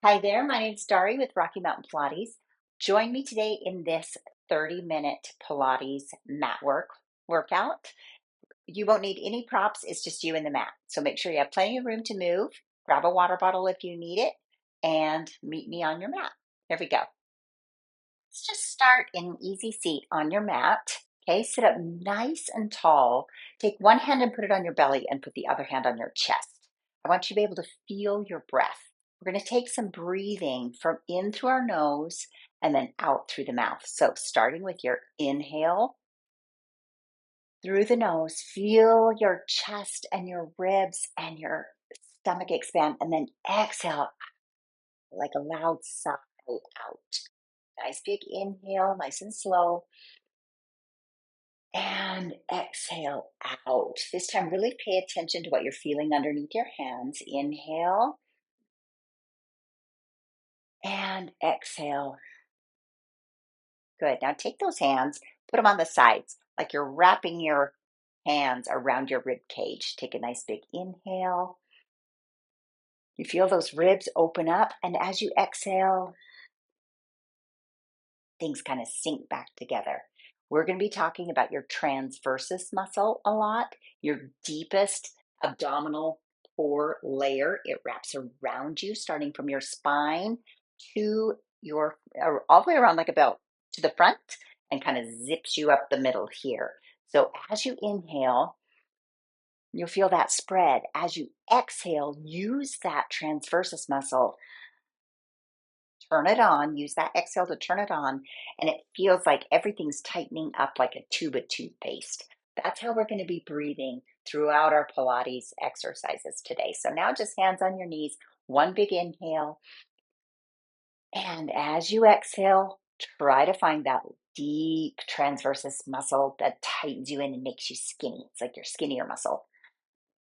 Hi there, my name's Dari with Rocky Mountain Pilates. Join me today in this 30-minute Pilates mat workout. You won't need any props, it's just you and the mat. So make sure you have plenty of room to move. Grab a water bottle if you need it, and meet me on your mat. Here we go. Let's just start in an easy seat on your mat. Okay, sit up nice and tall. Take one hand and put it on your belly and put the other hand on your chest. I want you to be able to feel your breath. We're going to take some breathing from in through our nose and then out through the mouth. So starting with your inhale through the nose, feel your chest and your ribs and your stomach expand, and then exhale like a loud sigh out. Nice big inhale, nice and slow. And exhale out. This time, really pay attention to what you're feeling underneath your hands. Inhale and exhale. Good. Now take those hands, put them on the sides, like you're wrapping your hands around your rib cage. Take a nice big inhale. You feel those ribs open up, and as you exhale, things kind of sink back together. We're going to be talking about your transversus muscle a lot, your deepest abdominal core layer. It wraps around you, starting from your spine to your, all the way around like a belt to the front, and kind of zips you up the middle here. So as you inhale, you'll feel that spread. As you exhale, use that transversus muscle. Turn it on, use that exhale to turn it on, and it feels like everything's tightening up like a tube of toothpaste. That's how we're going to be breathing throughout our Pilates exercises today. So now just hands on your knees, one big inhale. And as you exhale, try to find that deep transversus muscle that tightens you in and makes you skinny. It's like your skinnier muscle.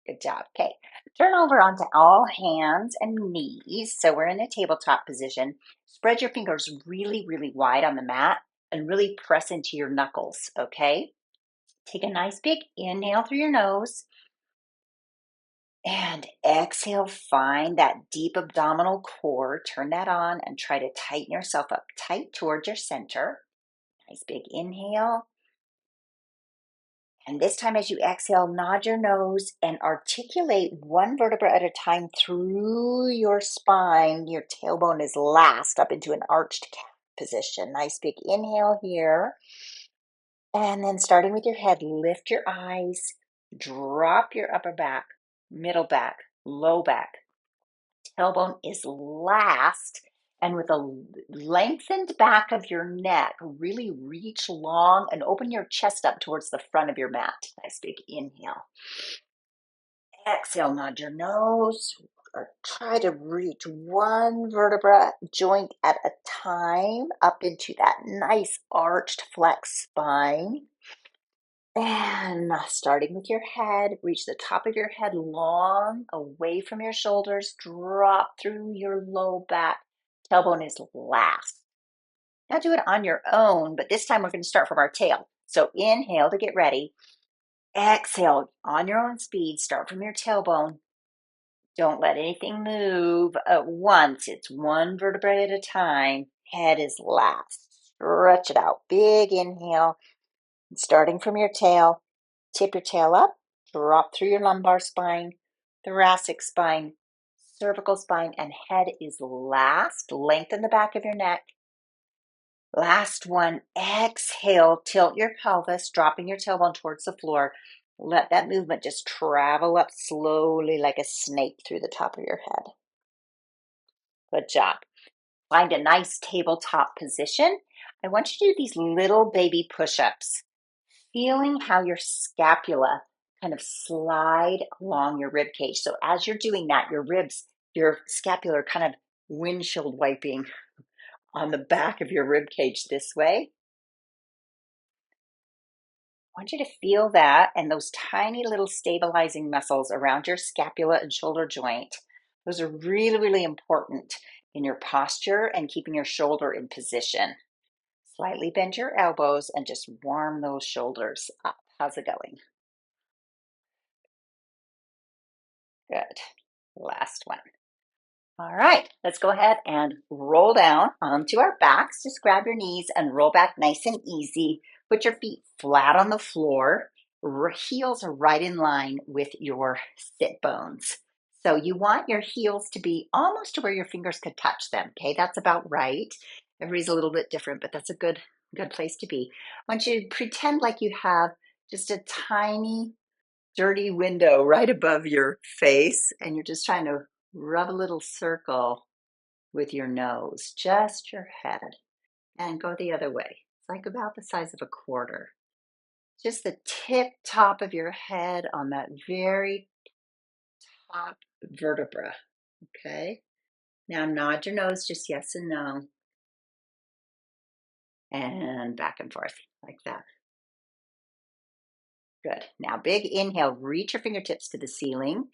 Good job. Okay. Turn over onto all hands and knees. So we're in a tabletop position. Spread your fingers really, really wide on the mat and really press into your knuckles. Okay. Take a nice big inhale through your nose and exhale. Find that deep abdominal core. Turn that on and try to tighten yourself up tight towards your center. Nice big inhale. And this time, as you exhale, nod your nose and articulate one vertebra at a time through your spine. Your tailbone is last up into an arched calf position. Nice big inhale here. And then starting with your head, lift your eyes, drop your upper back, middle back, low back. Tailbone is last. And with a lengthened back of your neck, really reach long and open your chest up towards the front of your mat. Nice big inhale. Exhale, nod your nose, or try to reach one vertebra joint at a time up into that nice arched flex spine. And starting with your head, reach the top of your head long, away from your shoulders, drop through your low back. Tailbone is last. Now do it on your own, but this time we're going to start from our tail. So inhale to get ready. Exhale on your own speed. Start from your tailbone. Don't let anything move at once. It's one vertebrae at a time. Head is last. Stretch it out. Big inhale. Starting from your tail. Tip your tail up. Drop through your lumbar spine, thoracic spine, cervical spine, and head is last. Lengthen the back of your neck. Last one, exhale, tilt your pelvis, dropping your tailbone towards the floor. Let that movement just travel up slowly like a snake through the top of your head. Good job. Find a nice tabletop position. I want you to do these little baby push-ups, feeling how your scapula kind of slide along your rib cage. So as you're doing that, your ribs, your scapula are kind of windshield wiping on the back of your rib cage this way. I want you to feel that and those tiny little stabilizing muscles around your scapula and shoulder joint. Those are really, really important in your posture and keeping your shoulder in position. Slightly bend your elbows and just warm those shoulders up. How's it going? Good. Last one. All right, let's go ahead and roll down onto our backs. Just grab your knees and roll back nice and easy. Put your feet flat on the floor. Heels are right in line with your sit bones. So you want your heels to be almost to where your fingers could touch them. Okay, that's about right. Everybody's a little bit different, but that's a good place to be. I want you to pretend like you have just a tiny dirty window right above your face, and you're just trying to rub a little circle with your nose, just your head, and go the other way. It's like about the size of a quarter. Just the tip top of your head on that very top vertebra. Okay. Now nod your nose, just yes and no, and back and forth like that. Good. Now, big inhale, reach your fingertips to the ceiling.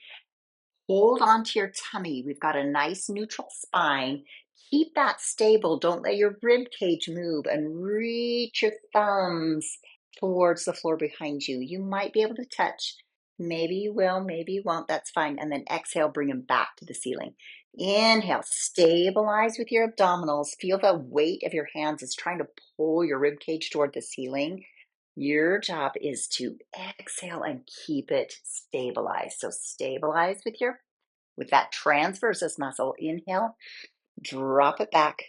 Hold onto your tummy. We've got a nice neutral spine. Keep that stable. Don't let your rib cage move, and reach your thumbs towards the floor behind you. You might be able to touch. Maybe you will, maybe you won't. That's fine. And then exhale, bring them back to the ceiling. Inhale, stabilize with your abdominals. Feel the weight of your hands is trying to pull your rib cage toward the ceiling. Your job is to exhale and keep it stabilized. So stabilize with that transversus muscle. Inhale, drop it back,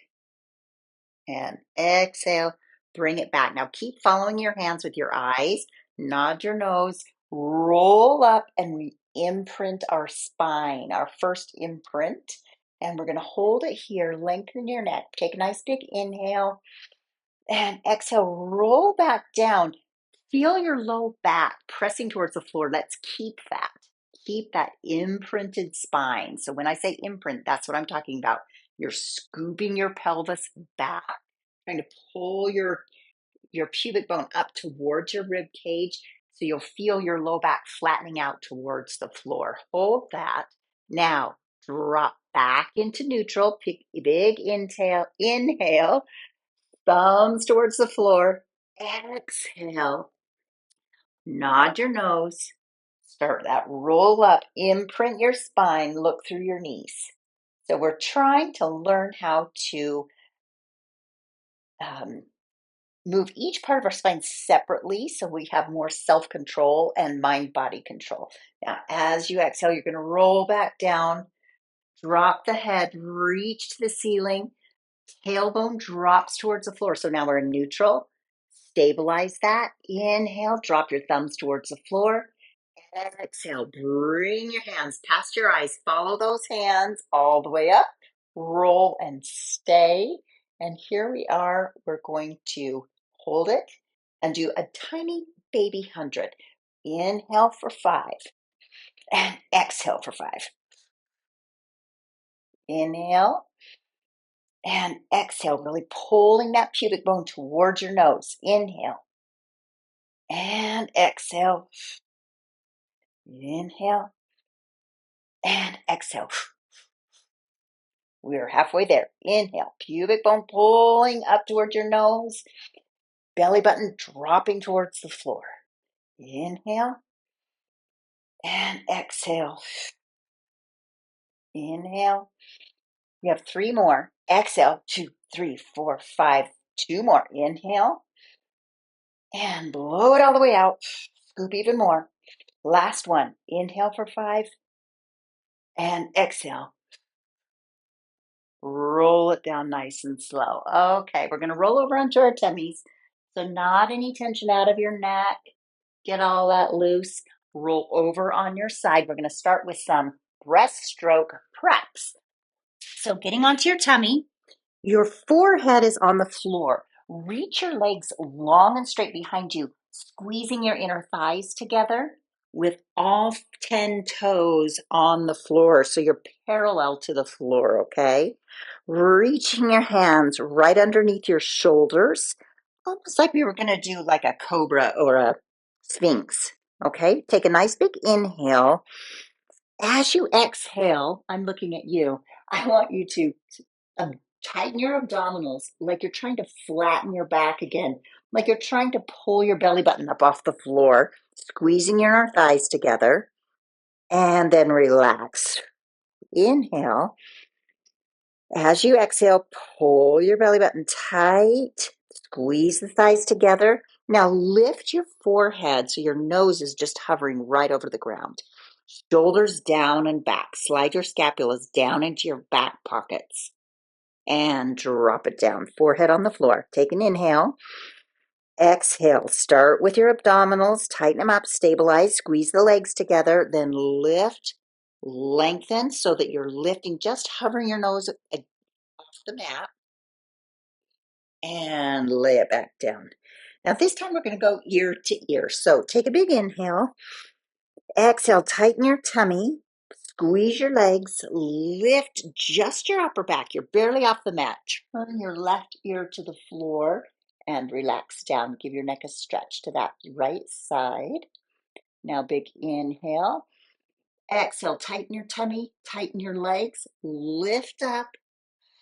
and exhale, bring it back. Now keep following your hands with your eyes. Nod your nose, roll up, and we imprint our spine, our first imprint. And we're going to hold it here, lengthen your neck. Take a nice big inhale, and exhale, roll back down. Feel your low back pressing towards the floor. Let's keep that. Keep that imprinted spine. So when I say imprint, that's what I'm talking about. You're scooping your pelvis back, trying to pull your pubic bone up towards your rib cage. So you'll feel your low back flattening out towards the floor. Hold that. Now drop back into neutral. Big inhale, thumbs towards the floor. Exhale. Nod your nose, start that roll up, imprint your spine, look through your knees. So we're trying to learn how to move each part of our spine separately so we have more self-control and mind-body control. Now, as you exhale, you're going to roll back down, drop the head, reach to the ceiling, tailbone drops towards the floor. So now we're in neutral. Stabilize that. Inhale, drop your thumbs towards the floor. Exhale, bring your hands past your eyes. Follow those hands all the way up. Roll and stay. And here we are. We're going to hold it and do a tiny baby 100. Inhale for 5 and exhale for 5. Inhale and exhale, really pulling that pubic bone towards your nose. Inhale and exhale. Inhale and exhale. We're halfway there. Inhale, pubic bone pulling up towards your nose, belly button dropping towards the floor. Inhale and exhale. Inhale. We have 3 more. Exhale, 2, 3, 4, 5. 2 more. Inhale and blow it all the way out. Scoop even more. Last one. Inhale for 5 and exhale. Roll it down nice and slow. Okay, we're going to roll over onto our tummies. So not any tension out of your neck. Get all that loose. Roll over on your side. We're going to start with some breaststroke preps. So getting onto your tummy, your forehead is on the floor. Reach your legs long and straight behind you, squeezing your inner thighs together with all 10 toes on the floor. So you're parallel to the floor, okay? Reaching your hands right underneath your shoulders, almost like we were going to do like a cobra or a sphinx, okay? Take a nice big inhale. As you exhale, I'm looking at you. I want you to tighten your abdominals like you're trying to flatten your back again, like you're trying to pull your belly button up off the floor, squeezing your thighs together, and then relax. Inhale As you exhale, pull your belly button tight, squeeze the thighs together. Now lift your forehead so your nose is just hovering right over the ground. Shoulders down and back. Slide your scapulas down into your back pockets and drop it down. Forehead on the floor. Take an inhale. Exhale. Start with your abdominals. Tighten them up. Stabilize. Squeeze the legs together. Then lift. Lengthen so that you're lifting, just hovering your nose off the mat. And lay it back down. Now this time we're going to go ear to ear. So take a big inhale. Exhale. Tighten your tummy. Squeeze your legs, lift just your upper back. You're barely off the mat. Turn your left ear to the floor and relax down. Give your neck a stretch to that right side. Now big inhale. Exhale, tighten your tummy, tighten your legs, lift up,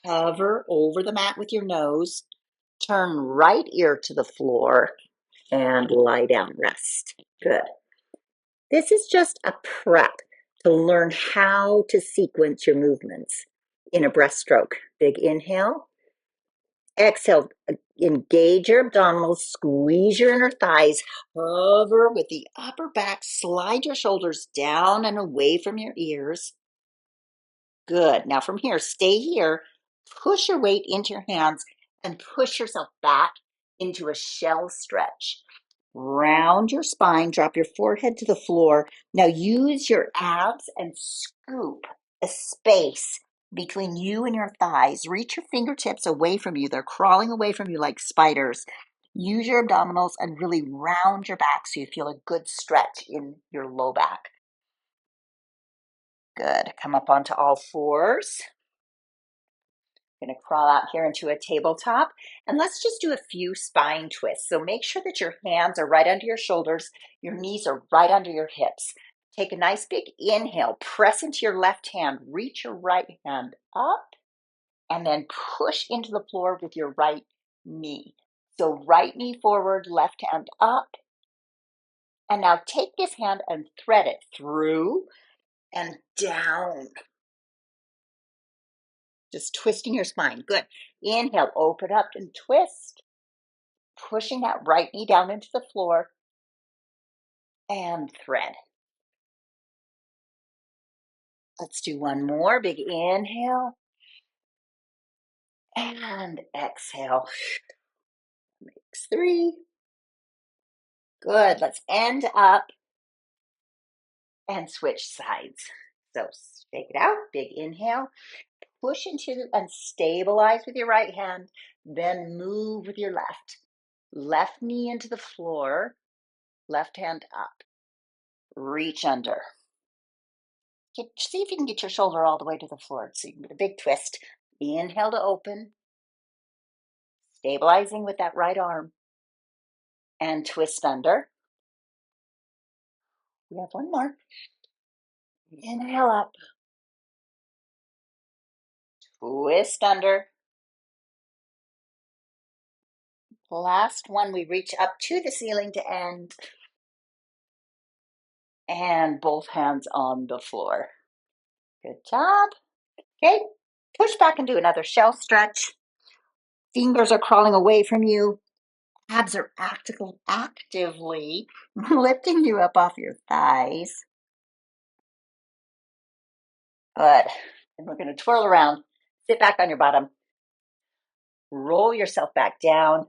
hover over the mat with your nose. Turn right ear to the floor and lie down, rest. Good. This is just a prep to learn how to sequence your movements in a breaststroke. Big inhale. Exhale, engage your abdominals, squeeze your inner thighs, hover with the upper back, slide your shoulders down and away from your ears. Good. Now from here, stay here, push your weight into your hands and push yourself back into a shell stretch. Round your spine, drop your forehead to the floor. Now use your abs and scoop a space between you and your thighs. Reach your fingertips away from you. They're crawling away from you like spiders. Use your abdominals and really round your back so you feel a good stretch in your low back. Good. Come up onto all fours. Going to crawl out here into a tabletop, and let's just do a few spine twists. So make sure that your hands are right under your shoulders, your knees are right under your hips. Take a nice big inhale, press into your left hand, reach your right hand up, and then push into the floor with your right knee. So right knee forward, left hand up, and now take this hand and thread it through and down. Just twisting your spine. Good. Inhale, open up and twist. Pushing that right knee down into the floor and thread. Let's do one more. Big inhale and exhale. Makes 3. Good. Let's end up and switch sides. So shake it out. Big inhale. Push into and stabilize with your right hand. Then move with your left. Left knee into the floor. Left hand up. Reach under. See if you can get your shoulder all the way to the floor. So you can get a big twist. Inhale to open. Stabilizing with that right arm. And twist under. We have one more. Inhale up. Twist under. Last one, we reach up to the ceiling to end. And both hands on the floor. Good job. Okay, push back and do another shell stretch. Fingers are crawling away from you. Abs are actively lifting you up off your thighs. Good. And we're going to twirl around. Sit back on your bottom. Roll yourself back down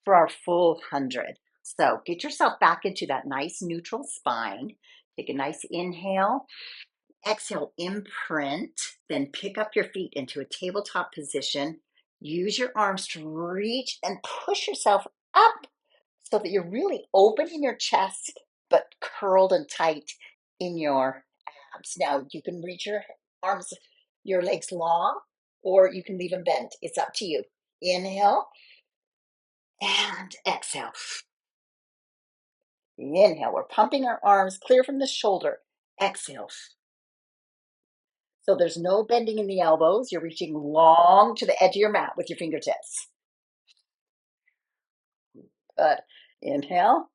for our full 100. So get yourself back into that nice neutral spine. Take a nice inhale. Exhale, imprint. Then pick up your feet into a tabletop position. Use your arms to reach and push yourself up so that you're really open in your chest, but curled and tight in your abs. Now you can reach your arms, your legs long, or you can leave them bent. It's up to you. Inhale and exhale. Inhale, we're pumping our arms clear from the shoulder. Exhale. So there's no bending in the elbows. You're reaching long to the edge of your mat with your fingertips. Good. Inhale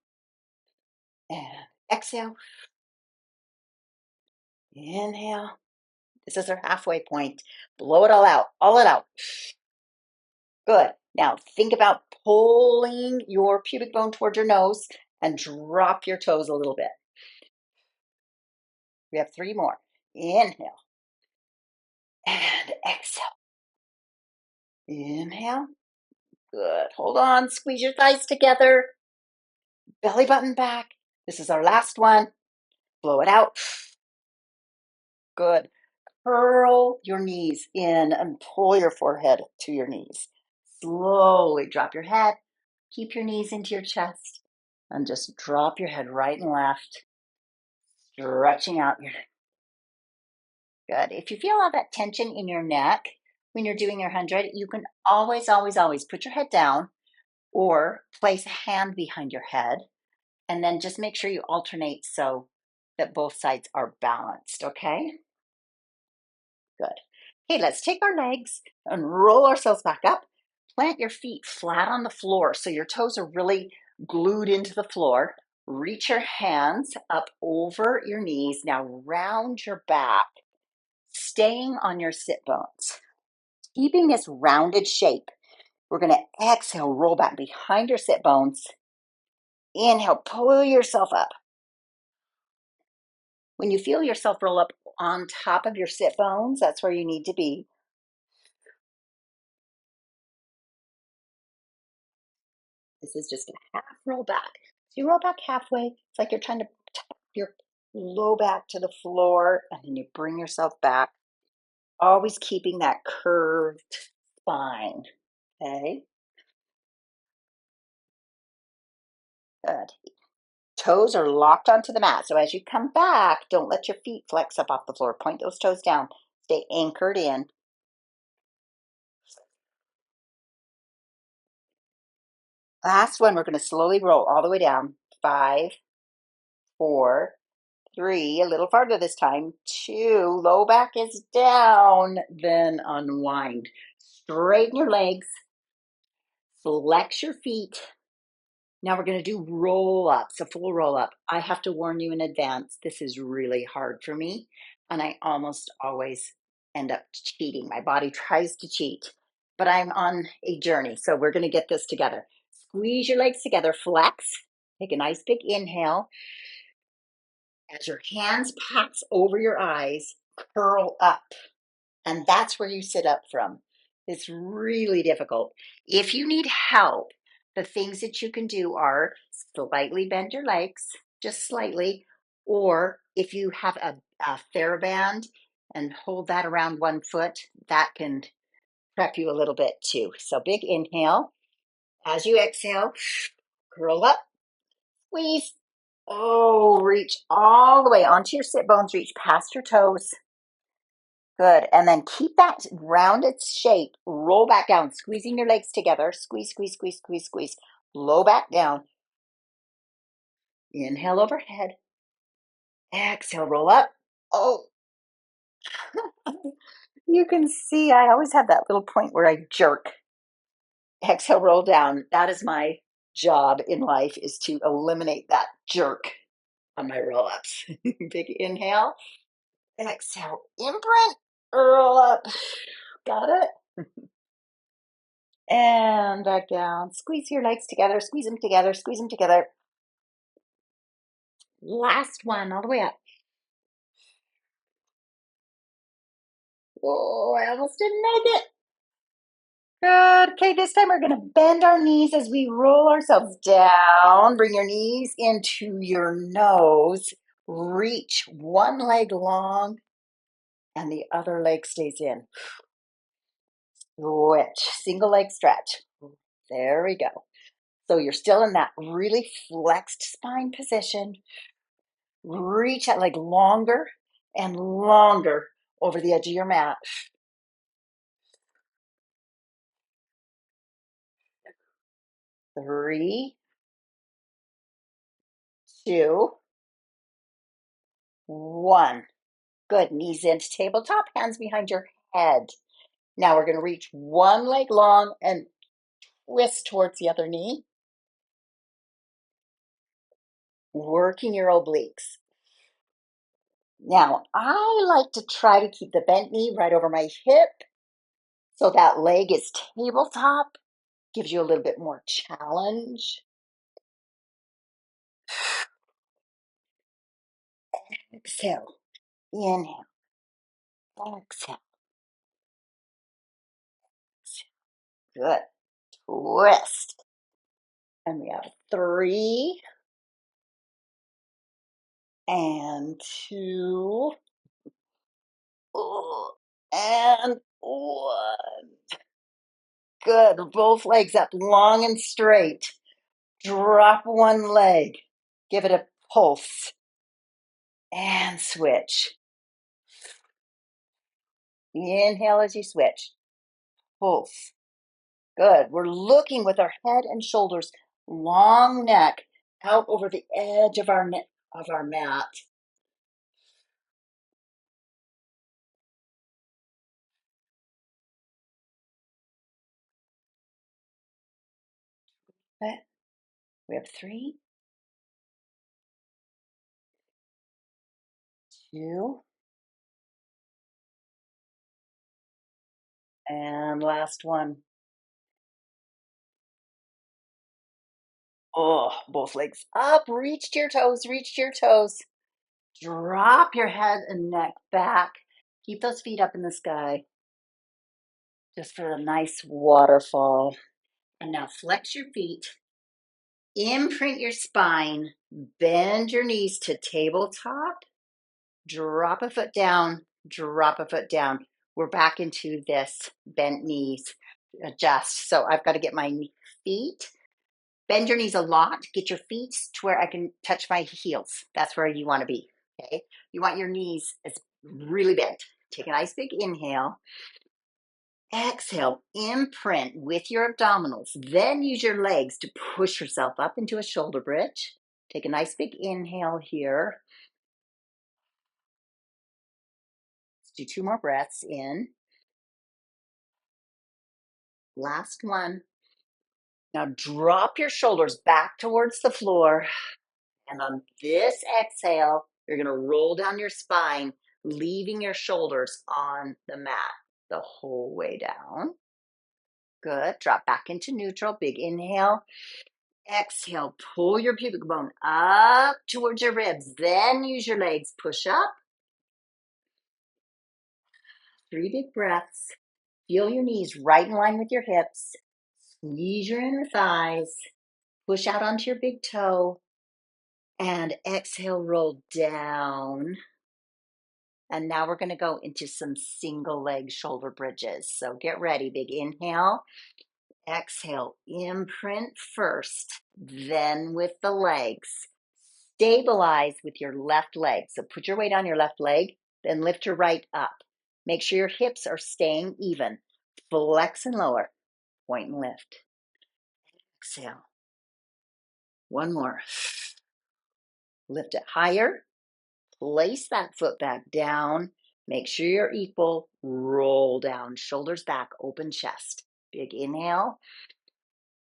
and exhale. Inhale This is our halfway point. Blow it all out, all it out. Good. Now think about pulling your pubic bone towards your nose and drop your toes a little bit. We have 3 more. Inhale and exhale. Inhale. Good. Hold on. Squeeze your thighs together. Belly button back. This is our last one. Blow it out. Good. Curl your knees in and pull your forehead to your knees. Slowly drop your head. Keep your knees into your chest and just drop your head right and left, stretching out your neck. Good. If you feel all that tension in your neck when you're doing your 100, you can always, always, always put your head down or place a hand behind your head, and then just make sure you alternate so that both sides are balanced, okay? Good. Okay, let's take our legs and roll ourselves back up. Plant your feet flat on the floor so your toes are really glued into the floor. Reach your hands up over your knees. Now round your back, staying on your sit bones. Keeping this rounded shape, we're going to exhale, roll back behind your sit bones. Inhale, pull yourself up. When you feel yourself roll up on top of your sit bones, that's where you need to be. This is just a half roll back. So you roll back halfway. It's like you're trying to tap your low back to the floor, and then you bring yourself back. Always keeping that curved spine, okay? Good. Toes are locked onto the mat. So as you come back, don't let your feet flex up off the floor. Point those toes down. Stay anchored in. Last one, we're going to slowly roll all the way down. 5, 4, 3, a little farther this time. 2, low back is down. Then unwind. Straighten your legs. Flex your feet. Now we're going to do roll ups, a full roll up. I have to warn you in advance, this is really hard for me, and I almost always end up cheating. My body tries to cheat, but I'm on a journey, so we're going to get this together. Squeeze your legs together, flex. Take a nice big inhale. As your hands pass over your eyes, curl up. And that's where you sit up from. It's really difficult. If you need help, the things that you can do are slightly bend your legs, just slightly, or if you have a TheraBand and hold that around one foot, that can prep you a little bit too. So big inhale. As you exhale, curl up, squeeze. Oh, reach all the way onto your sit bones, reach past your toes. Good. And then keep that rounded shape. Roll back down, squeezing your legs together. Squeeze, squeeze, squeeze, squeeze, squeeze. Blow back down. Inhale overhead. Exhale, roll up. Oh, you can see I always have that little point where I jerk. Exhale, roll down. That is my job in life, is to eliminate that jerk on my roll-ups. Big inhale. Exhale, imprint. Roll up. Got it? And back down. Squeeze your legs together. Squeeze them together. Squeeze them together. Last one, all the way up. Oh, I almost didn't make it. Good. Okay, this time we're going to bend our knees as we roll ourselves down. Bring your knees into your nose. Reach one leg long and the other leg stays in. Switch. Single leg stretch. There we go. So you're still in that really flexed spine position. Reach that leg longer and longer over the edge of your mat. 3, 2, 1. Good. Knees into tabletop, hands behind your head. Now we're going to reach one leg long and twist towards the other knee. Working your obliques. Now, I like to try to keep the bent knee right over my hip so that leg is tabletop, gives you a little bit more challenge. Exhale, inhale, exhale, exhale. Good. Twist. And we have 3 and 2 and 1. Good. Both legs up long and straight. Drop one leg. Give it a pulse. And switch. Inhale as you switch. Pulse. Good. We're looking with our head and shoulders, long neck, out over the edge of our mat. Okay. We have 3, 2, and last one. Oh, both legs up. Reach to your toes. Reach to your toes. Drop your head and neck back. Keep those feet up in the sky. Just for a nice waterfall. And now flex your feet. Imprint your spine. Bend your knees to tabletop. Drop a foot down. Drop a foot down. We're back into this bent knees. Adjust. So I've got to get my feet. Bend your knees a lot. Get your feet to where I can touch my heels. That's where you want to be. Okay. You want your knees really bent. Take a nice big inhale. Exhale, imprint with your abdominals. Then use your legs to push yourself up into a shoulder bridge. Take a nice big inhale here. Let's do 2 more breaths in. Last one. Now drop your shoulders back towards the floor. And on this exhale, you're going to roll down your spine, leaving your shoulders on the mat the whole way down. Good. Drop back into neutral. Big inhale. Exhale. Pull your pubic bone up towards your ribs. Then use your legs. Push up. 3 big breaths. Feel your knees right in line with your hips. Squeeze your inner thighs. Push out onto your big toe. And exhale, roll down. And now we're going to go into some single leg shoulder bridges. So get ready. Big inhale. Exhale. Imprint first, then with the legs. Stabilize with your left leg. So put your weight on your left leg, then lift your right up. Make sure your hips are staying even. Flex and lower. Point and lift. Exhale. One more. Lift it higher. Place that foot back down. Make sure you're equal. Roll down. Shoulders back. Open chest. Big inhale.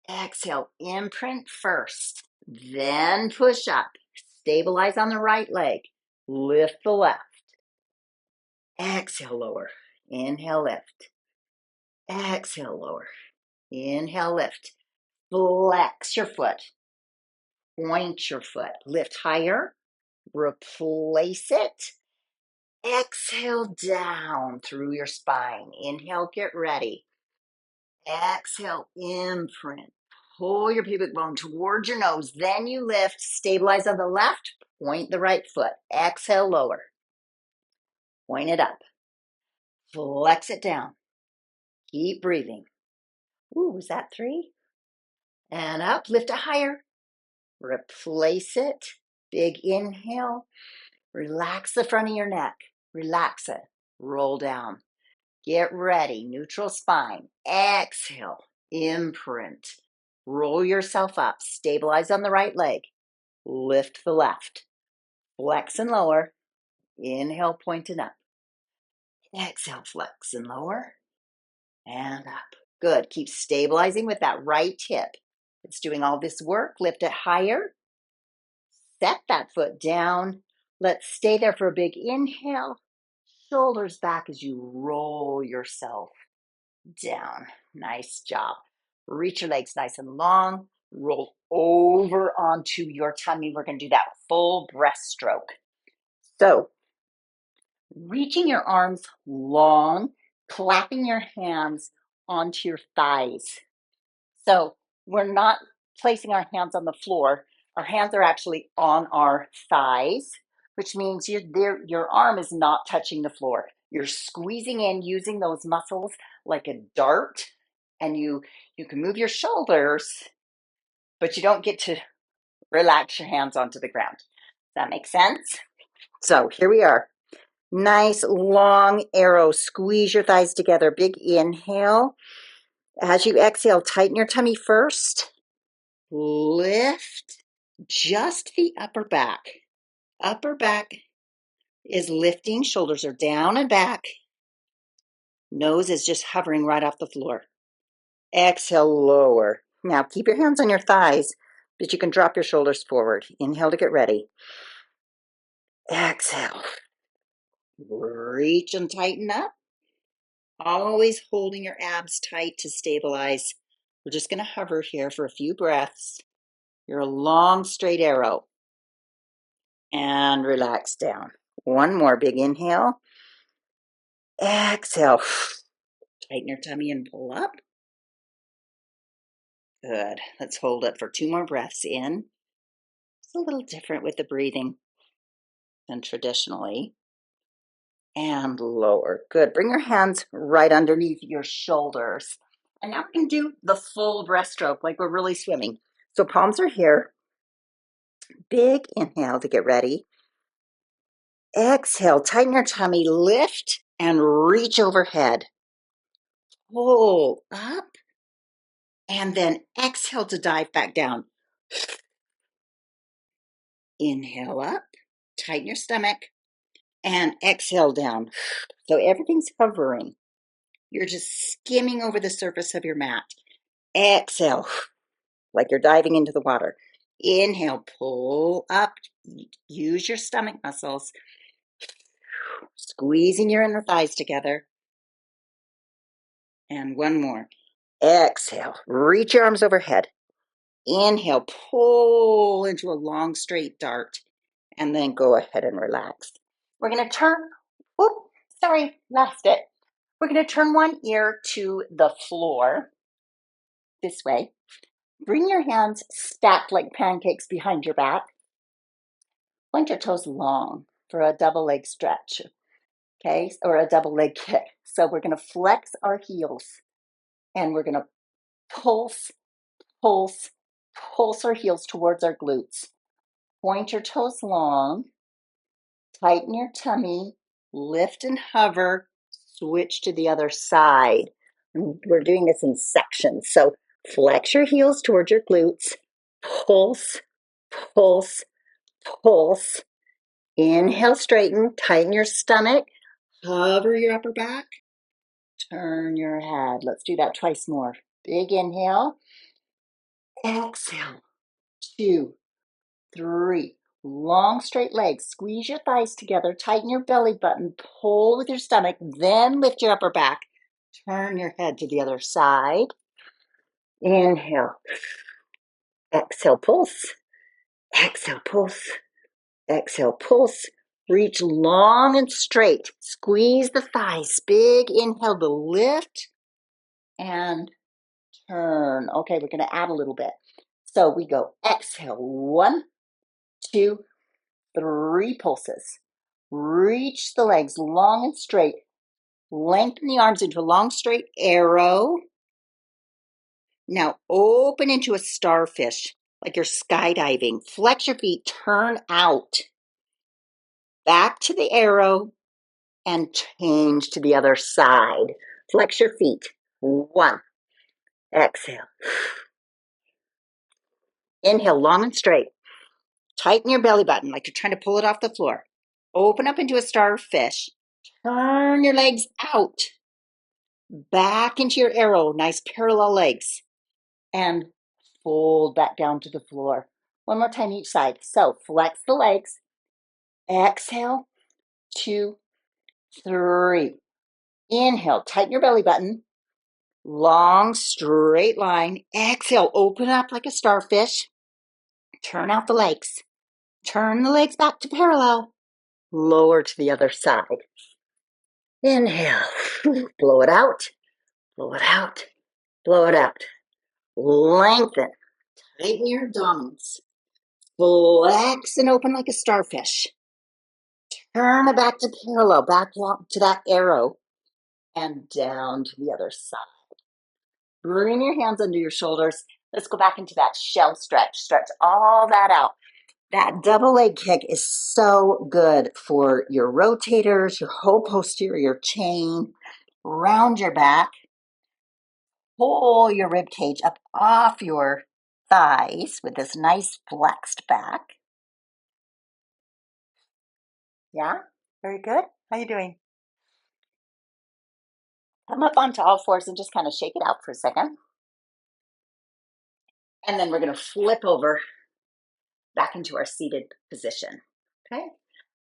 Exhale. Imprint first. Then push up. Stabilize on the right leg. Lift the left. Exhale, lower. Inhale, lift. Exhale, lower. Inhale, lift. Flex your foot. Point your foot. Lift higher. Replace it. Exhale down through your spine. Inhale, get ready. Exhale, imprint. Pull your pubic bone towards your nose. Then you lift. Stabilize on the left. Point the right foot. Exhale, lower. Point it up. Flex it down. Keep breathing. Ooh, was that 3? And up, lift it higher. Replace it. Big inhale. Relax the front of your neck. Relax it. Roll down. Get ready. Neutral spine. Exhale. Imprint. Roll yourself up. Stabilize on the right leg. Lift the left. Flex and lower. Inhale, point it up. Exhale, flex and lower. And up. Good. Keep stabilizing with that right hip. It's doing all this work. Lift it higher. Set that foot down. Let's stay there for a big inhale. Shoulders back as you roll yourself down. Nice job. Reach your legs nice and long. Roll over onto your tummy. We're going to do that full breaststroke. So, reaching your arms long, clapping your hands onto your thighs. So, we're not placing our hands on the floor. Our hands are actually on our thighs, which means your arm is not touching the floor. You're squeezing in using those muscles like a dart, and you can move your shoulders, but you don't get to relax your hands onto the ground. Does that make sense? So here we are. Nice long arrow. Squeeze your thighs together. Big inhale. As you exhale, tighten your tummy first. Lift just the upper back. Upper back is lifting. Shoulders are down and back. Nose is just hovering right off the floor. Exhale, lower. Now keep your hands on your thighs, but you can drop your shoulders forward. Inhale to get ready. Exhale. Reach and tighten up. Always holding your abs tight to stabilize. We're just going to hover here for a few breaths. You're a long, straight arrow. And relax down. One more big inhale. Exhale. Tighten your tummy and pull up. Good. Let's hold it for 2 more breaths in. It's a little different with the breathing than traditionally. And lower. Good. Bring your hands right underneath your shoulders. And now we can do the full breaststroke like we're really swimming. So palms are here. Big inhale to get ready. Exhale. Tighten your tummy. Lift and reach overhead. Pull up. And then exhale to dive back down. Inhale up. Tighten your stomach. And exhale down. So everything's hovering. You're just skimming over the surface of your mat. Exhale, like you're diving into the water. Inhale, pull up. Use your stomach muscles. Squeezing your inner thighs together. And one more. Exhale, reach your arms overhead. Inhale, pull into a long straight dart. And then go ahead and relax. We're going to turn, lost it. We're going to turn one ear to the floor this way. Bring your hands stacked like pancakes behind your back. Point your toes long for a double leg stretch, okay, or a double leg kick. So we're going to flex our heels and we're going to pulse, pulse, pulse our heels towards our glutes. Point your toes long, tighten your tummy, lift and hover, switch to the other side. We're doing this in sections. So flex your heels towards your glutes, pulse, pulse, pulse. Inhale, straighten, tighten your stomach, hover your upper back, turn your head. Let's do that twice more. Big inhale, exhale, 2, 3. Long straight legs. Squeeze your thighs together, tighten your belly button, pull with your stomach, then lift your upper back. Turn your head to the other side. Inhale, exhale, pulse, exhale, pulse, exhale, pulse. Reach long and straight. Squeeze the thighs. Big inhale to lift and turn. Okay, we're going to add a little bit. So we go exhale. 1, 2, 3 pulses. Reach the legs long and straight. Lengthen the arms into a long straight arrow. Now open into a starfish like you're skydiving. Flex your feet. Turn out. Back to the arrow. And change to the other side. Flex your feet. 1. Exhale. Inhale, long and straight. Tighten your belly button like you're trying to pull it off the floor. Open up into a starfish. Turn your legs out. Back into your arrow. Nice parallel legs. And fold back down to the floor. One more time each side. So flex the legs. Exhale, 2, 3. Inhale, tighten your belly button. Long, straight line. Exhale, open up like a starfish. Turn out the legs. Turn the legs back to parallel. Lower to the other side. Inhale. Blow it out. Blow it out. Blow it out. Lengthen. Tighten your abdominals. Flex and open like a starfish. Turn it back to parallel, back to that arrow, and down to the other side. Bring your hands under your shoulders. Let's go back into that shell stretch. Stretch all that out. That double leg kick is so good for your rotators, your whole posterior chain. Round your back. Pull your rib cage up off your thighs with this nice flexed back. Yeah, very good. How you doing? Come up onto all fours and just kind of shake it out for a second. And then we're going to flip over back into our seated position. Okay.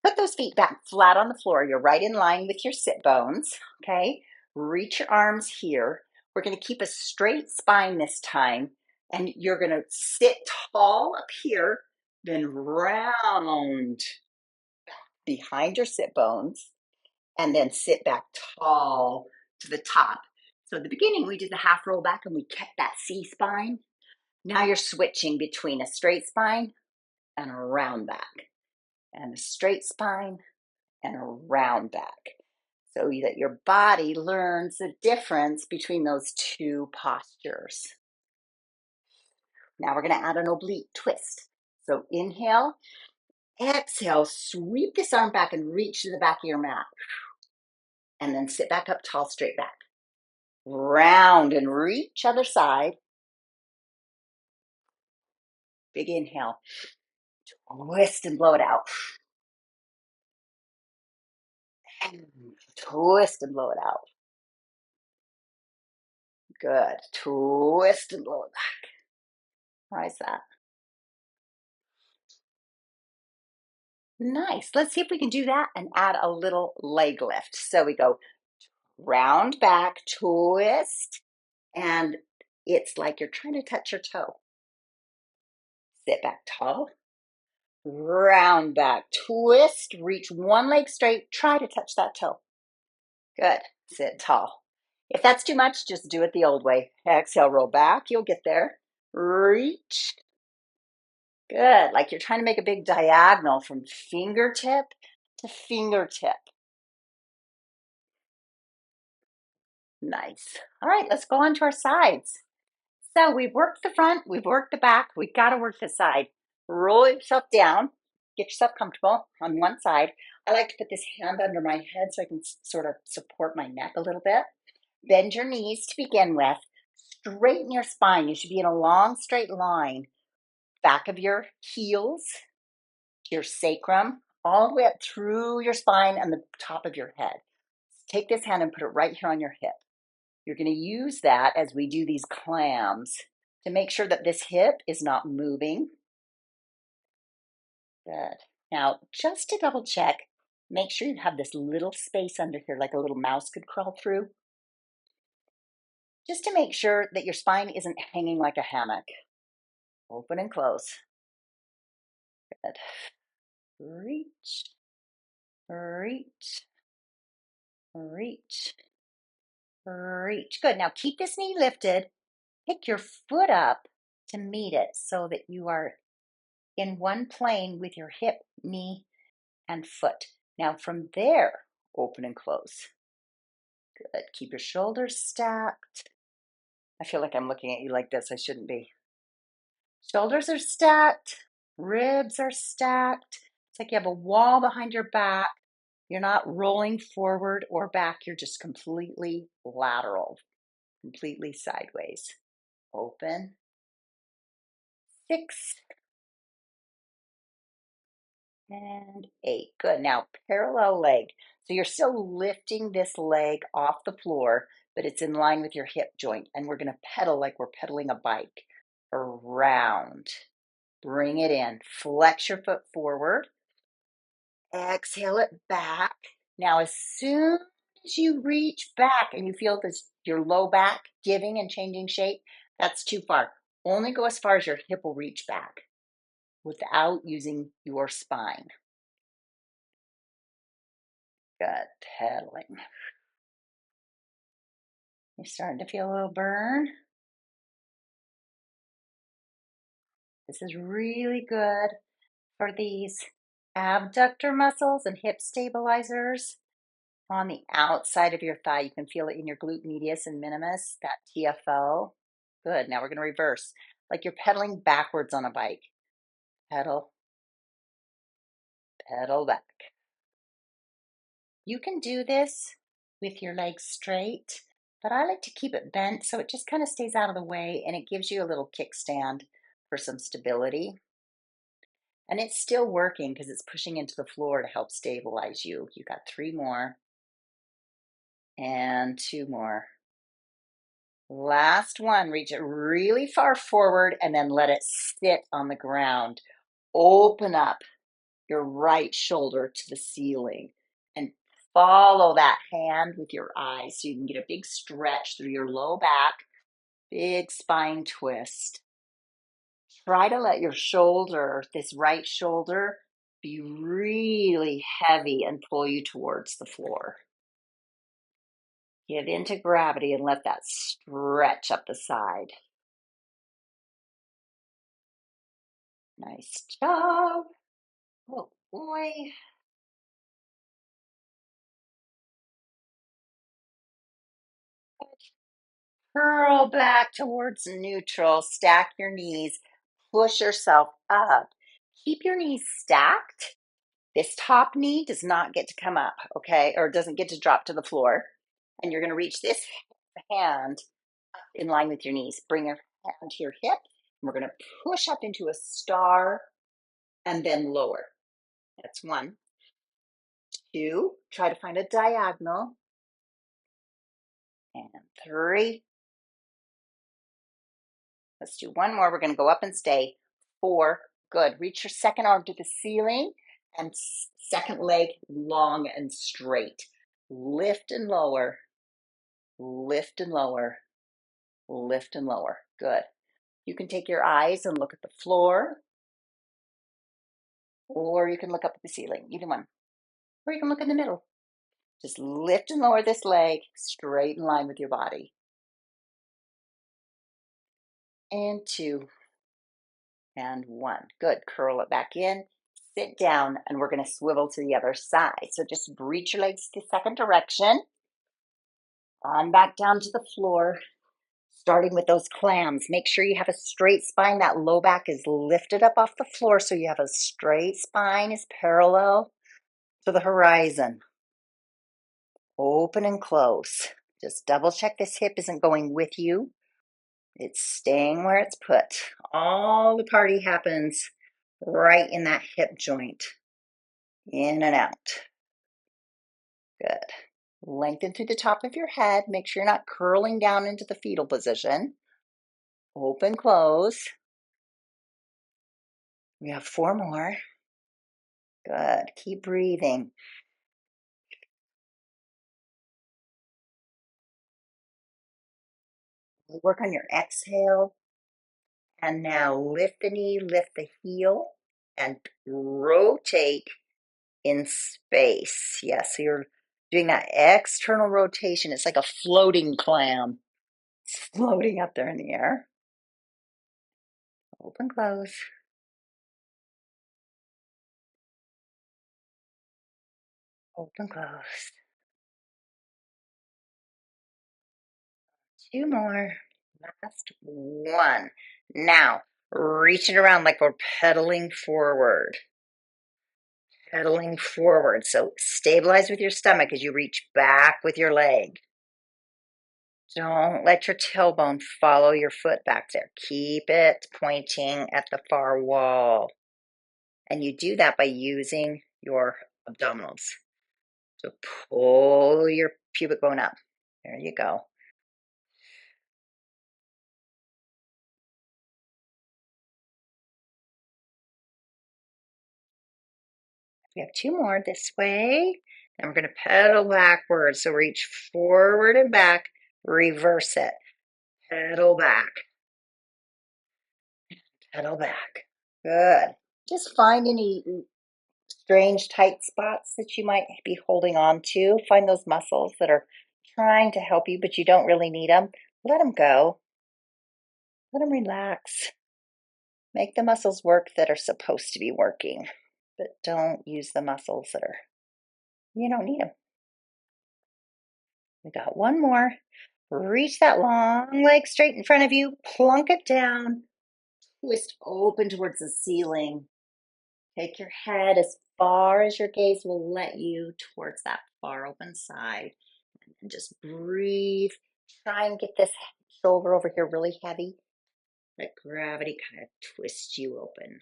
Put those feet back flat on the floor. You're right in line with your sit bones. Okay. Reach your arms here. We're going to keep a straight spine this time. And you're going to sit tall up here, then round behind your sit bones, and then sit back tall to the top. So at the beginning, we did the half roll back and we kept that C spine. Now you're switching between a straight spine and a round back, and a straight spine and a round back, so that your body learns the difference between those two postures. Now we're going to add an oblique twist. So inhale, exhale, sweep this arm back and reach to the back of your mat. And then sit back up tall, straight back. Round and reach other side. Big inhale. Twist and blow it out. Twist and blow it out. Good. Twist and blow it back. How is that? Nice. Let's see if we can do that and add a little leg lift. So we go round back, twist, and it's like you're trying to touch your toe. Sit back tall, round back, twist, reach one leg straight, try to touch that toe. Good. Sit tall. If that's too much, just do it the old way. Exhale, roll back. You'll get there. Reach. Good. Like you're trying to make a big diagonal from fingertip to fingertip. Nice. All right, let's go on to our sides. So we've worked the front, we've worked the back, we've got to work the side. Roll yourself down, get yourself comfortable on one side. I like to put this hand under my head so I can sort of support my neck a little bit. Bend your knees to begin with. Straighten your spine. You should be in a long, straight line. Back of your heels to your sacrum, all the way up through your spine and the top of your head. Take this hand and put it right here on your hip. You're going to use that as we do these clams to make sure that this hip is not moving. Good. Now, just to double check, make sure you have this little space under here, like a little mouse could crawl through. Just to make sure that your spine isn't hanging like a hammock. Open and close. Good. Reach, reach, reach, reach. Good. Now keep this knee lifted. Pick your foot up to meet it so that you are in one plane with your hip, knee, and foot. Now from there, open and close. Good. Keep your shoulders stacked. I feel like I'm looking at you like this. I shouldn't be. Shoulders are stacked. Ribs are stacked. It's like you have a wall behind your back. You're not rolling forward or back. You're just completely lateral, completely sideways. Open. 6 and 8. Good. Now parallel leg. So you're still lifting this leg off the floor, but it's in line with your hip joint. And we're going to pedal like we're pedaling a bike. Around. Bring it in. Flex your foot forward. Exhale it back. Now, as soon as you reach back and you feel this, your low back giving and changing shape, that's too far. Only go as far as your hip will reach back without using your spine. Good, pedaling. You're starting to feel a little burn. This is really good for these abductor muscles and hip stabilizers on the outside of your thigh. You can feel it in your glute medius and minimus, that TFO. Good. Now we're going to reverse, like you're pedaling backwards on a bike. Pedal, pedal back. You can do this with your legs straight, but I like to keep it bent so it just kind of stays out of the way and it gives you a little kickstand for some stability. And it's still working because it's pushing into the floor to help stabilize you. You got 3 more and 2 more. Last one, reach it really far forward and then let it sit on the ground. Open up your right shoulder to the ceiling and follow that hand with your eyes so you can get a big stretch through your low back, big spine twist. Try to let your shoulder, this right shoulder, be really heavy and pull you towards the floor. Give into gravity and let that stretch up the side. Nice job. Oh boy. Curl back towards neutral. Stack your knees. Push yourself up. Keep your knees stacked. This top knee does not get to come up, okay? Or doesn't get to drop to the floor. And you're going to reach this hand in line with your knees. Bring your hand to your hip. And we're going to push up into a star and then lower. That's 1. 2, try to find a diagonal. And 3. Let's do 1 more. We're going to go up and stay. 4. Good. Reach your second arm to the ceiling and second leg long and straight. Lift and lower. Lift and lower. Lift and lower. Good. You can take your eyes and look at the floor, or you can look up at the ceiling, either one. Or you can look in the middle. Just lift and lower this leg straight in line with your body. And 2. And 1. Good. Curl it back in. Sit down, and we're going to swivel to the other side. So just reach your legs the second direction. On back down to the floor, starting with those clams. Make sure you have a straight spine. That low back is lifted up off the floor, so you have a straight spine is parallel to the horizon. Open and close. Just double check this hip isn't going with you. It's staying where it's put. All the party happens right in that hip joint. In and out. Good. Lengthen through the top of your head. Make sure you're not curling down into the fetal position. Open, close. We have 4 more. Good. Keep breathing. Work on your exhale. And now lift the knee, lift the heel, and rotate in space. Yes, so you're doing that external rotation. It's like a floating clam. It's floating up there in the air. Open, close. Open, close. 2 more. Last 1. Now, reach it around like we're pedaling forward. Pedaling forward. So stabilize with your stomach as you reach back with your leg. Don't let your tailbone follow your foot back there. Keep it pointing at the far wall. And you do that by using your abdominals. So pull your pubic bone up. There you go. We have two more this way. And we're going to pedal backwards. So reach forward and back, reverse it. Pedal back, pedal back. Good. Just find any strange tight spots that you might be holding on to. Find those muscles that are trying to help you, but you don't really need them. Let them go. Let them relax. Make the muscles work that are supposed to be working, but don't use the muscles that you don't need them. We got one more. Reach that long leg straight in front of you. Plunk it down. Twist open towards the ceiling. Take your head as far as your gaze will let you towards that far open side. And just breathe. Try and get this shoulder over here really heavy. Let gravity kind of twist you open.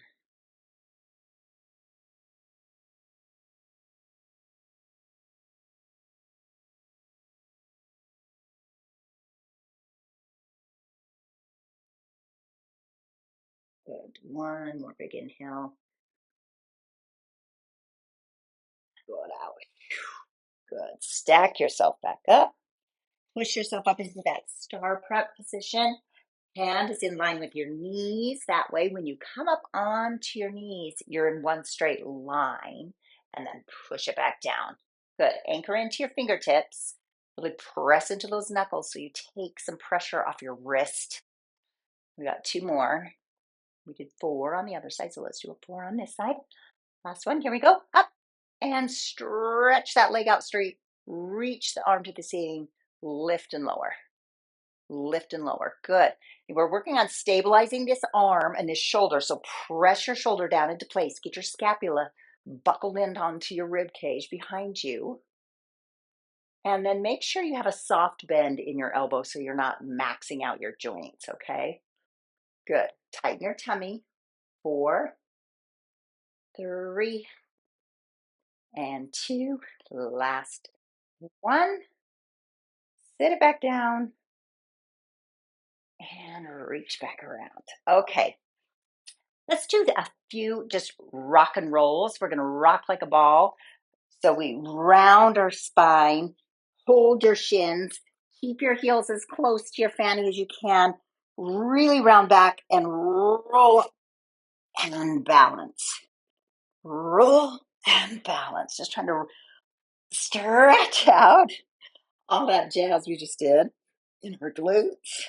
Good. One more big inhale. Good out. Good. Stack yourself back up. Push yourself up into that star prep position. Hand is in line with your knees. That way, when you come up onto your knees, you're in one straight line, and then push it back down. Good. Anchor into your fingertips. Really press into those knuckles so you take some pressure off your wrist. We got two more. We did 4 on the other side, so let's do a 4 on this side. Last one. Here we go. Up and stretch that leg out straight. Reach the arm to the ceiling. Lift and lower. Lift and lower. Good. We're working on stabilizing this arm and this shoulder. So press your shoulder down into place. Get your scapula buckled in onto your rib cage behind you. And then make sure you have a soft bend in your elbow so you're not maxing out your joints, okay? Good. Tighten your tummy. 4, 3, and 2. Last one. Sit it back down and reach back around. Okay. Let's do a few just rock and rolls. We're going to rock like a ball. So we round our spine, hold your shins, keep your heels as close to your fanny as you can, really round back and roll up and balance. Roll and balance. Just trying to stretch out all that jazz we just did in her glutes.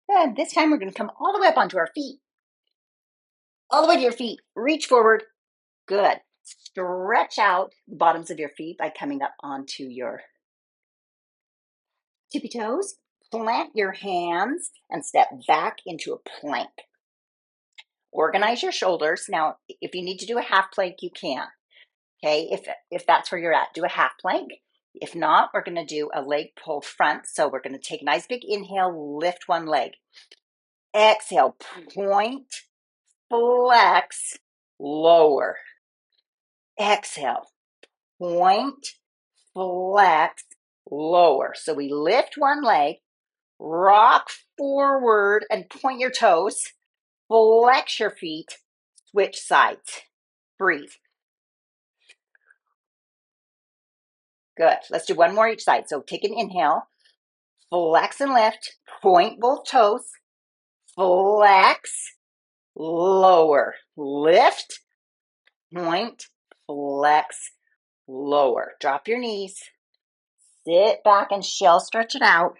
And this time we're going to come all the way up onto our feet. All the way to your feet. Reach forward. Good. Stretch out the bottoms of your feet by coming up onto your tippy toes. Plant your hands and step back into a plank. Organize your shoulders. Now, if you need to do a half plank, you can. Okay, if that's where you're at, do a half plank. If not, we're going to do a leg pull front. So we're going to take a nice big inhale, lift one leg. Exhale, point, flex, lower. Exhale, point, flex, lower. So we lift one leg, rock forward and point your toes, flex your feet, switch sides. Breathe. Good. Let's do one more each side. So take an inhale, flex and lift, point both toes, flex, lower, lift, point, flex, lower. Drop your knees, sit back and shell stretch it out.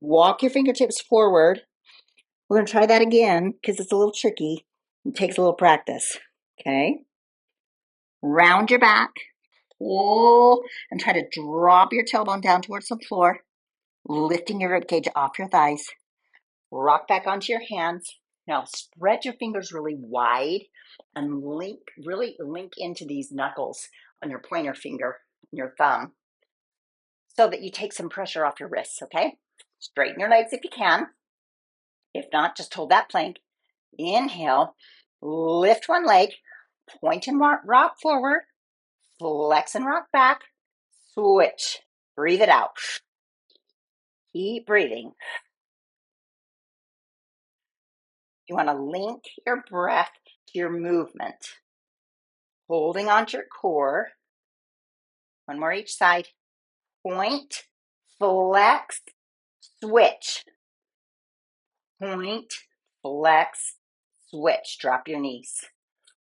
Walk your fingertips forward. We're going to try that again because it's a little tricky. It takes a little practice. Okay. Round your back. Pull and try to drop your tailbone down towards the floor, lifting your ribcage off your thighs. Rock back onto your hands. Now spread your fingers really wide and really link into these knuckles on your pointer finger and your thumb so that you take some pressure off your wrists, okay? Straighten your legs if you can. If not, just hold that plank. Inhale, lift one leg, point and rock forward, flex and rock back, switch. Breathe it out. Keep breathing. You want to link your breath to your movement. Holding onto your core. One more each side. Point, flex, switch. Point, flex, switch. Drop your knees.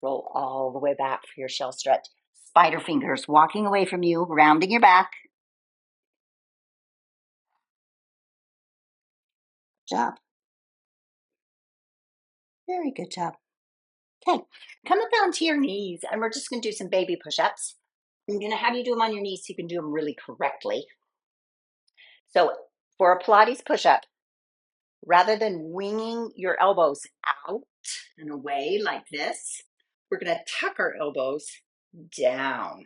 Roll all the way back for your shell stretch. Spider fingers walking away from you, rounding your back. Good job. Very good job. Okay, come up onto your knees, and we're just going to do some baby push-ups. I'm going to have you do them on your knees so you can do them really correctly. So for a Pilates push-up, rather than winging your elbows out and away like this, we're going to tuck our elbows down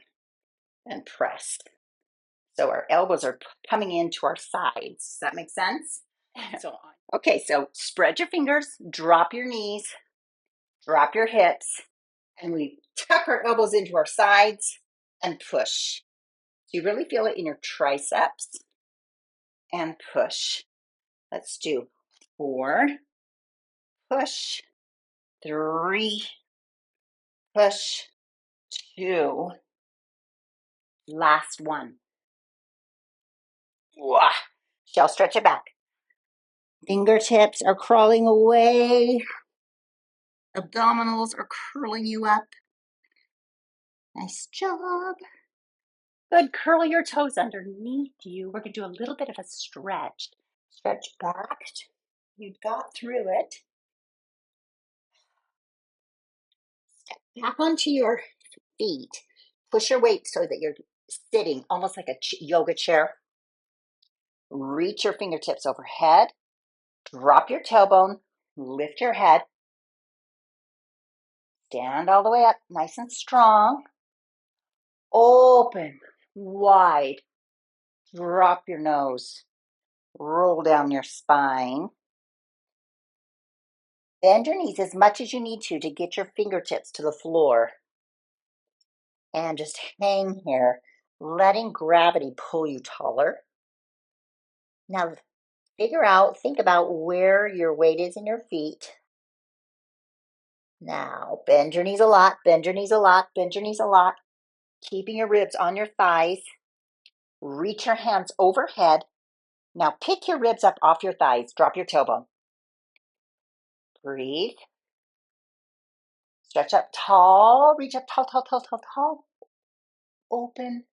and press. So our elbows are coming into our sides. Does that make sense? Okay, so spread your fingers, drop your knees, drop your hips, and we tuck our elbows into our sides and push. So you really feel it in your triceps and push. Let's do 4, push, 3, push, 2, last one. Wah. Shell stretch it back. Fingertips are crawling away. Abdominals are curling you up. Nice job. Good. Curl your toes underneath you. We're going to do a little bit of a stretch. Stretch back. You got through it. Step back onto your feet. Push your weight so that you're sitting almost like a yoga chair. Reach your fingertips overhead. Drop your tailbone. Lift your head. Stand all the way up, nice and strong. Open, wide. Drop your nose. Roll down your spine. Bend your knees as much as you need to get your fingertips to the floor. And just hang here, letting gravity pull you taller. Now think about where your weight is in your feet. Now bend your knees a lot, bend your knees a lot, bend your knees a lot. Keeping your ribs on your thighs. Reach your hands overhead. Now pick your ribs up off your thighs. Drop your tailbone. Breathe. Stretch up tall. Reach up tall, tall, tall, tall, tall. Open.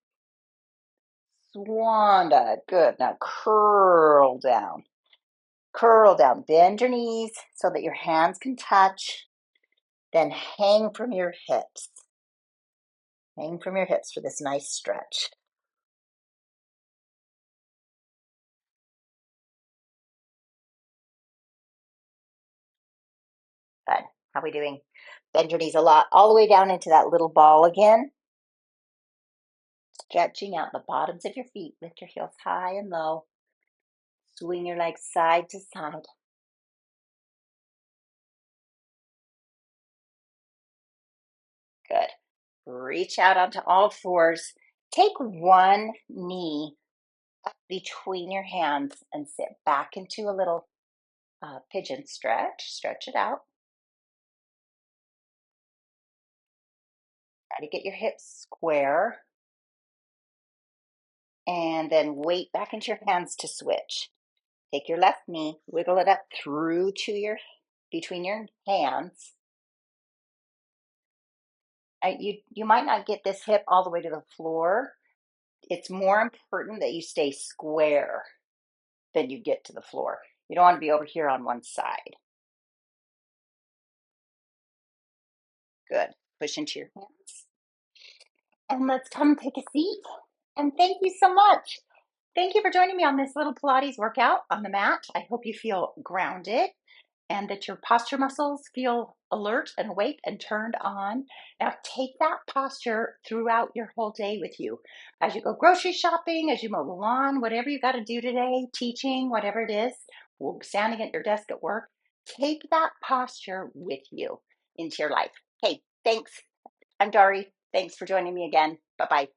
Swan dive. Good. Now curl down. Curl down. Bend your knees so that your hands can touch. Then hang from your hips. Hang from your hips for this nice stretch. Good. How are we doing? Bend your knees a lot. All the way down into that little ball again. Stretching out the bottoms of your feet. Lift your heels high and low. Swing your legs side to side. Good. Reach out onto all fours. Take one knee up between your hands and sit back into a little pigeon stretch. Stretch it out. Try to get your hips square. And then weight back into your hands to switch. Take your left knee, wiggle it up through to between your hands. You might not get this hip all the way to the floor. It's more important that you stay square than you get to the floor. You don't want to be over here on one side. Good. Push into your hands. And let's come take a seat. And thank you so much. Thank you for joining me on this little Pilates workout on the mat. I hope you feel grounded and that your posture muscles feel alert and awake and turned on. Now take that posture throughout your whole day with you. As you go grocery shopping, as you mow the lawn, whatever you got to do today, teaching, whatever it is, standing at your desk at work, take that posture with you into your life. Hey, thanks. I'm Dari. Thanks for joining me again. Bye-bye.